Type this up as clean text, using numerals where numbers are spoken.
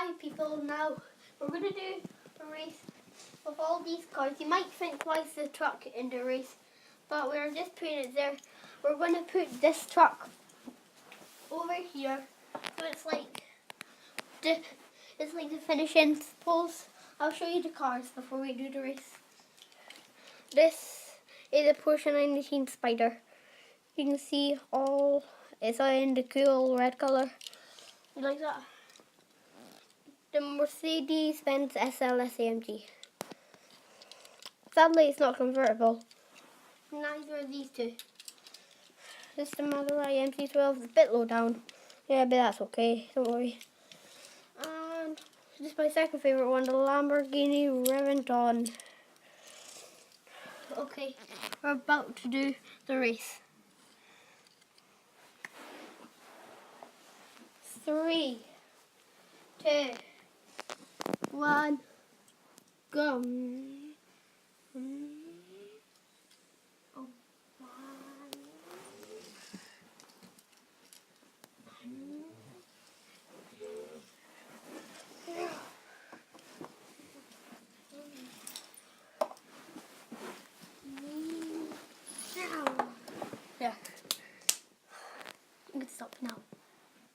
Hi people, now we're going to do a race of all these cars. You might think, why is the truck in the race? But we're just putting it there. We're going to put this truck over here. So it's like the finishing poles. I'll show you the cars before we do the race. This is a Porsche 918 Spider. You can see all, it's in the cool red colour. You like that? The Mercedes-Benz SLS AMG. Sadly, it's not convertible. Neither are these two. This is the Maserati MC12. It's a bit low down. Yeah, but that's okay. Don't worry. And this is my second favourite one, the Lamborghini Reventon. Okay, we're about to do the race. 3, 2, 1, go. Yeah. You can stop now.